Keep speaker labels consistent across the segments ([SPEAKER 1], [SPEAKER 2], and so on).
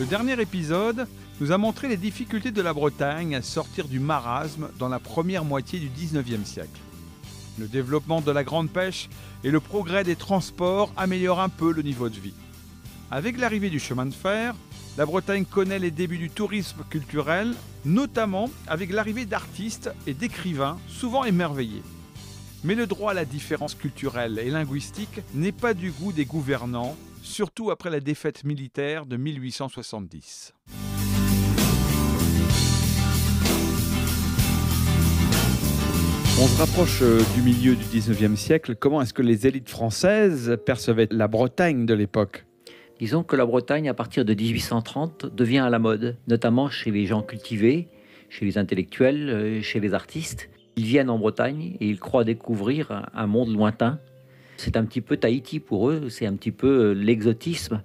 [SPEAKER 1] Le dernier épisode nous a montré les difficultés de la Bretagne à sortir du marasme dans la première moitié du 19e siècle. Le développement de la grande pêche et le progrès des transports améliorent un peu le niveau de vie. Avec l'arrivée du chemin de fer, la Bretagne connaît les débuts du tourisme culturel, notamment avec l'arrivée d'artistes et d'écrivains souvent émerveillés. Mais le droit à la différence culturelle et linguistique n'est pas du goût des gouvernants, surtout après la défaite militaire de 1870.
[SPEAKER 2] On se rapproche du milieu du 19e siècle. Comment est-ce que les élites françaises percevaient la Bretagne de l'époque ?
[SPEAKER 3] Disons que la Bretagne, à partir de 1830, devient à la mode, notamment chez les gens cultivés, chez les intellectuels, chez les artistes. Ils viennent en Bretagne et ils croient découvrir un monde lointain. C'est un petit peu Tahiti pour eux, c'est un petit peu l'exotisme.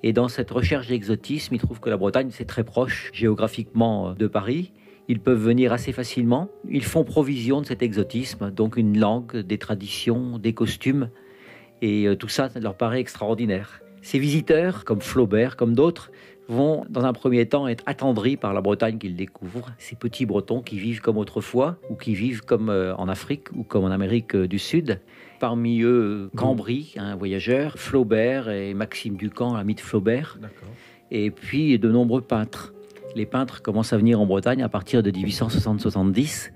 [SPEAKER 3] Et dans cette recherche d'exotisme, ils trouvent que la Bretagne, c'est très proche géographiquement de Paris. Ils peuvent venir assez facilement. Ils font provision de cet exotisme, donc une langue, des traditions, des costumes. Et tout ça leur paraît extraordinaire. Ces visiteurs, comme Flaubert, comme d'autres, vont dans un premier temps être attendris par la Bretagne qu'ils découvrent. Ces petits Bretons qui vivent comme autrefois, ou qui vivent comme en Afrique, ou comme en Amérique du Sud. Parmi eux, Cambry, un voyageur, Flaubert et Maxime Ducamp, l'ami de Flaubert. D'accord. Et puis de nombreux peintres. Les peintres commencent à venir en Bretagne à partir de 1860-70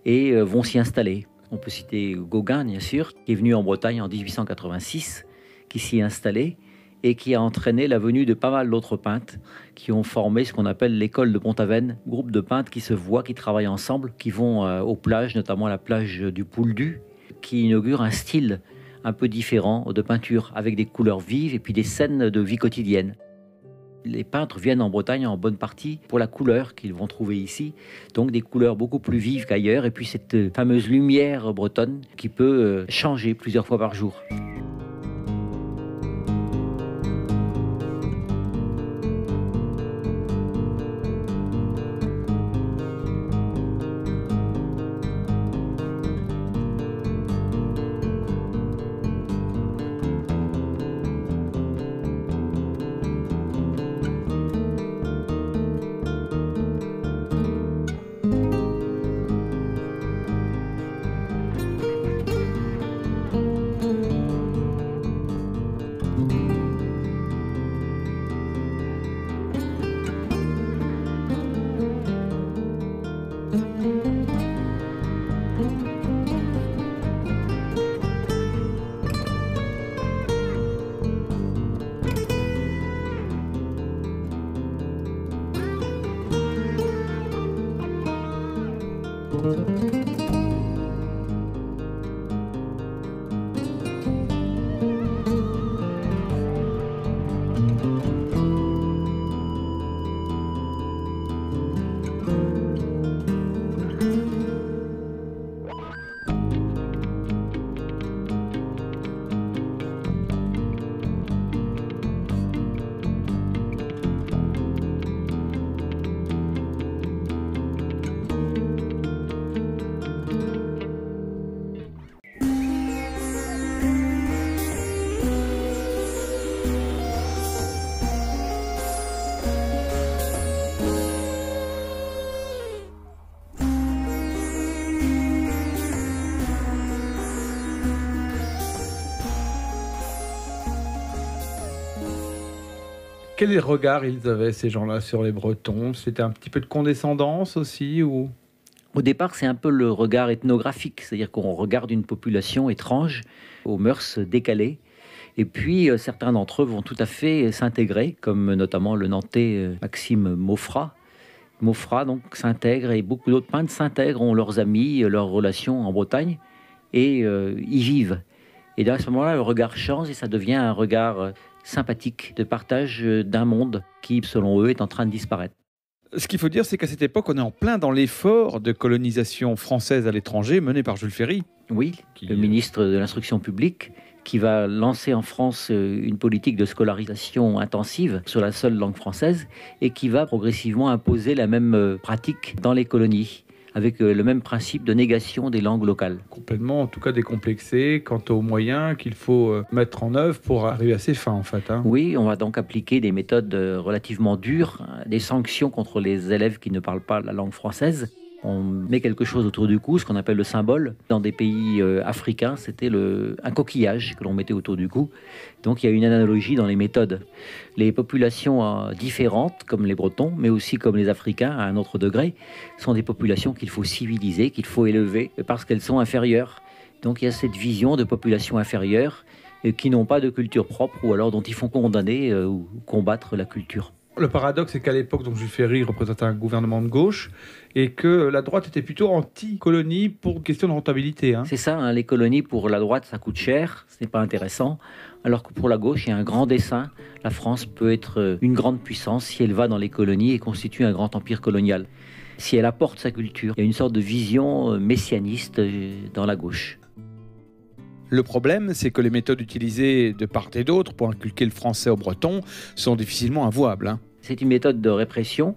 [SPEAKER 3] et vont s'y installer. On peut citer Gauguin, bien sûr, qui est venu en Bretagne en 1886, qui s'y est installé et qui a entraîné la venue de pas mal d'autres peintres qui ont formé ce qu'on appelle l'école de Pont-Aven, groupe de peintres qui se voient, qui travaillent ensemble, qui vont aux plages, notamment à la plage du Pouldu, qui inaugure un style un peu différent de peinture, avec des couleurs vives et puis des scènes de vie quotidienne. Les peintres viennent en Bretagne en bonne partie pour la couleur qu'ils vont trouver ici, donc des couleurs beaucoup plus vives qu'ailleurs, et puis cette fameuse lumière bretonne qui peut changer plusieurs fois par jour.
[SPEAKER 1] Quel regard ils avaient, ces gens-là, sur les Bretons ? C'était un petit peu de condescendance aussi ou...
[SPEAKER 3] Au départ, c'est un peu le regard ethnographique, c'est-à-dire qu'on regarde une population étrange, aux mœurs décalées. Et puis, certains d'entre eux vont tout à fait s'intégrer, comme notamment le Nantais Maxime Maufra. Maufra, donc, s'intègre, et beaucoup d'autres peintres s'intègrent, ont leurs amis, leurs relations en Bretagne, et y vivent. Et à ce moment-là, le regard change et ça devient un regard sympathique de partage d'un monde qui, selon eux, est en train de disparaître.
[SPEAKER 2] Ce qu'il faut dire, c'est qu'à cette époque, on est en plein dans l'effort de colonisation française à l'étranger mené par Jules Ferry.
[SPEAKER 3] Oui, le ministre de l'Instruction publique, qui va lancer en France une politique de scolarisation intensive sur la seule langue française et qui va progressivement imposer la même pratique dans les colonies, avec le même principe de négation des langues locales.
[SPEAKER 1] Complètement, en tout cas décomplexé quant aux moyens qu'il faut mettre en œuvre pour arriver à ses fins en fait.
[SPEAKER 3] Oui, on va donc appliquer des méthodes relativement dures, des sanctions contre les élèves qui ne parlent pas la langue française. On met quelque chose autour du cou, ce qu'on appelle le symbole. Dans des pays africains, c'était un coquillage que l'on mettait autour du cou. Donc il y a une analogie dans les méthodes. Les populations différentes, comme les Bretons, mais aussi comme les Africains, à un autre degré, sont des populations qu'il faut civiliser, qu'il faut élever, parce qu'elles sont inférieures. Donc il y a cette vision de populations inférieures qui n'ont pas de culture propre, ou alors dont il faut condamner ou combattre la culture.
[SPEAKER 1] Le paradoxe, c'est qu'à l'époque, donc Jules Ferry représentait un gouvernement de gauche et que la droite était plutôt anti-colonie pour question de rentabilité.
[SPEAKER 3] C'est ça, les colonies pour la droite, ça coûte cher, ce n'est pas intéressant. Alors que pour la gauche, il y a un grand dessein. La France peut être une grande puissance si elle va dans les colonies et constitue un grand empire colonial. Si elle apporte sa culture, il y a une sorte de vision messianiste dans la gauche.
[SPEAKER 2] Le problème, c'est que les méthodes utilisées de part et d'autre pour inculquer le français aux Bretons sont difficilement avouables.
[SPEAKER 3] C'est une méthode de répression,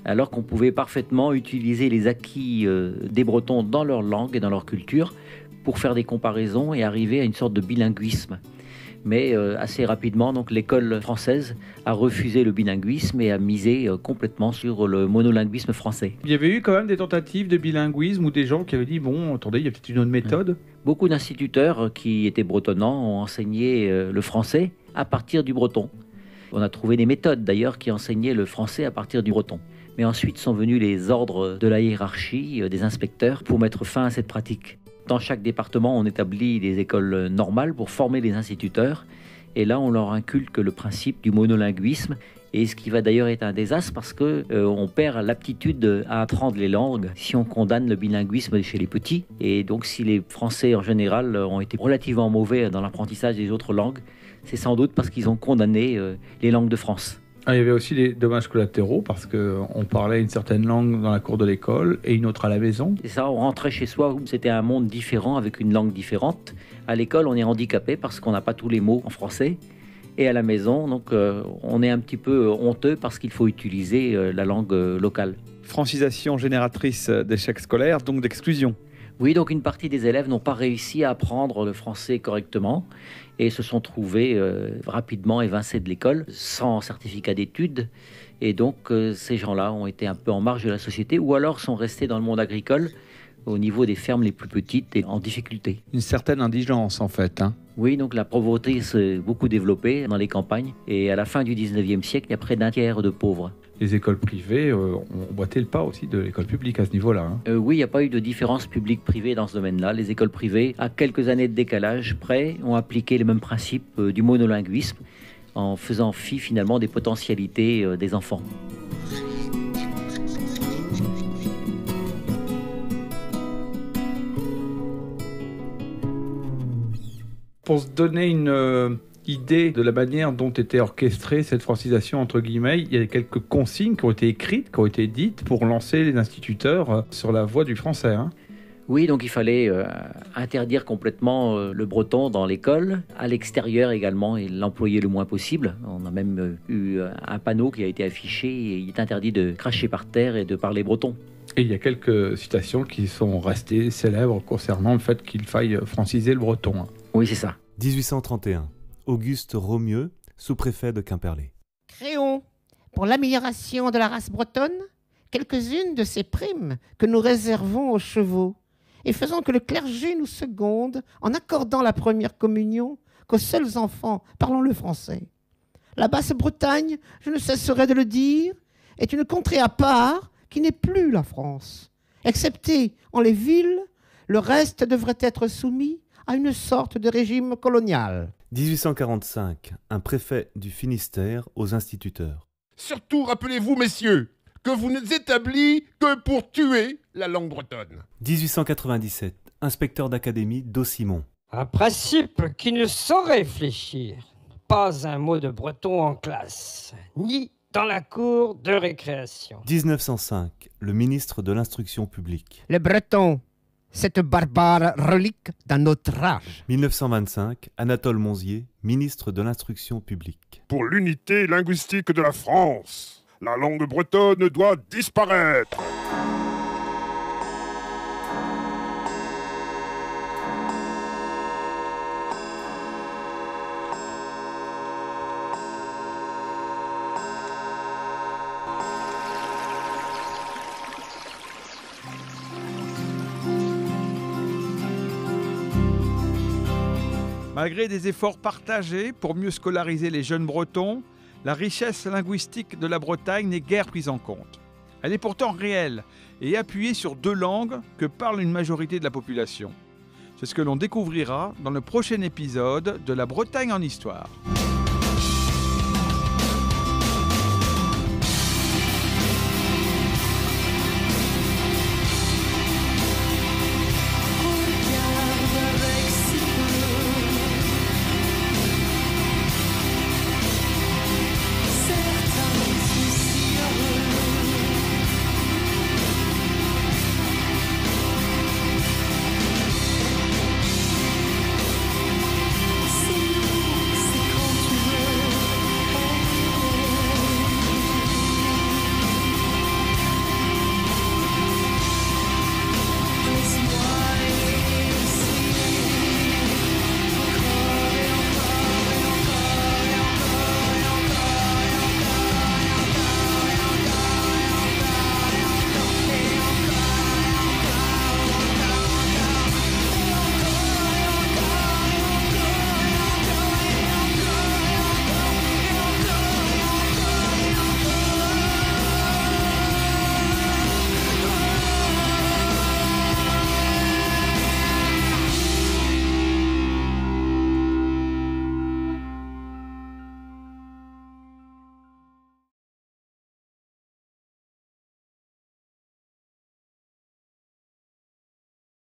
[SPEAKER 3] alors qu'on pouvait parfaitement utiliser les acquis des Bretons dans leur langue et dans leur culture pour faire des comparaisons et arriver à une sorte de bilinguisme. Mais assez rapidement, donc, l'école française a refusé le bilinguisme et a misé complètement sur le monolinguisme français.
[SPEAKER 1] Il y avait eu quand même des tentatives de bilinguisme ou des gens qui avaient dit « bon, attendez, il y a peut-être une autre méthode ».
[SPEAKER 3] Beaucoup d'instituteurs qui étaient bretonnants ont enseigné le français à partir du breton. On a trouvé des méthodes d'ailleurs qui enseignaient le français à partir du breton. Mais ensuite sont venus les ordres de la hiérarchie des inspecteurs pour mettre fin à cette pratique. Dans chaque département, on établit des écoles normales pour former les instituteurs. Et là, on leur inculque le principe du monolinguisme. Et ce qui va d'ailleurs être un désastre parce qu'on perd l'aptitude à apprendre les langues si on condamne le bilinguisme chez les petits. Et donc, si les Français en général ont été relativement mauvais dans l'apprentissage des autres langues, c'est sans doute parce qu'ils ont condamné les langues de France.
[SPEAKER 1] Il y avait aussi des dommages collatéraux parce qu'on parlait une certaine langue dans la cour de l'école et une autre à la maison.
[SPEAKER 3] C'est ça, on rentrait chez soi, c'était un monde différent avec une langue différente. À l'école, on est handicapé parce qu'on n'a pas tous les mots en français. Et à la maison, donc, on est un petit peu honteux parce qu'il faut utiliser la langue locale.
[SPEAKER 2] Francisation génératrice d'échecs scolaires, donc d'exclusion.
[SPEAKER 3] Oui, donc une partie des élèves n'ont pas réussi à apprendre le français correctement et se sont trouvés rapidement évincés de l'école sans certificat d'études. Et donc ces gens-là ont été un peu en marge de la société ou alors sont restés dans le monde agricole au niveau des fermes les plus petites et en difficulté.
[SPEAKER 2] Une certaine indigence en fait.
[SPEAKER 3] Oui, donc la pauvreté s'est beaucoup développée dans les campagnes et à la fin du 19e siècle, il y a près d'un tiers de pauvres.
[SPEAKER 1] Les écoles privées ont boité le pas aussi de l'école publique à ce niveau-là.
[SPEAKER 3] Oui, il n'y a pas eu de différence publique-privée dans ce domaine-là. Les écoles privées, à quelques années de décalage près, ont appliqué les mêmes principes du monolinguisme en faisant fi finalement des potentialités des enfants.
[SPEAKER 1] Pour se donner une idée de la manière dont était orchestrée cette francisation, entre guillemets, il y a quelques consignes qui ont été écrites, qui ont été dites pour lancer les instituteurs sur la voie du français.
[SPEAKER 3] Oui, donc il fallait interdire complètement le breton dans l'école, à l'extérieur également, et l'employer le moins possible. On a même eu un panneau qui a été affiché, et il est interdit de cracher par terre et de parler breton.
[SPEAKER 1] Et il y a quelques citations qui sont restées célèbres concernant le fait qu'il faille franciser le breton.
[SPEAKER 3] Oui, c'est ça.
[SPEAKER 4] 1831. Auguste Romieux, sous-préfet de Quimperlé.
[SPEAKER 5] Créons, pour l'amélioration de la race bretonne, quelques-unes de ces primes que nous réservons aux chevaux, et faisons que le clergé nous seconde en accordant la première communion qu'aux seuls enfants parlant le français. La Basse-Bretagne, je ne cesserai de le dire, est une contrée à part qui n'est plus la France. Excepté en les villes, le reste devrait être soumis à une sorte de régime colonial.
[SPEAKER 4] 1845. Un préfet du Finistère aux instituteurs.
[SPEAKER 6] Surtout, rappelez-vous, messieurs, que vous n'êtes établis que pour tuer la langue bretonne.
[SPEAKER 4] 1897. Inspecteur d'académie d'Aussimont.
[SPEAKER 7] Un principe qui ne saurait fléchir. Pas un mot de breton en classe, ni dans la cour de récréation.
[SPEAKER 4] 1905. Le ministre de l'Instruction publique.
[SPEAKER 5] Le breton, cette barbare relique d'un autre âge.
[SPEAKER 4] 1925. Anatole Monzier, ministre de l'Instruction publique.
[SPEAKER 6] Pour l'unité linguistique de la France, la langue bretonne doit disparaître.
[SPEAKER 1] Malgré des efforts partagés pour mieux scolariser les jeunes Bretons, la richesse linguistique de la Bretagne n'est guère prise en compte. Elle est pourtant réelle et appuyée sur 2 langues que parle une majorité de la population. C'est ce que l'on découvrira dans le prochain épisode de La Bretagne en Histoire.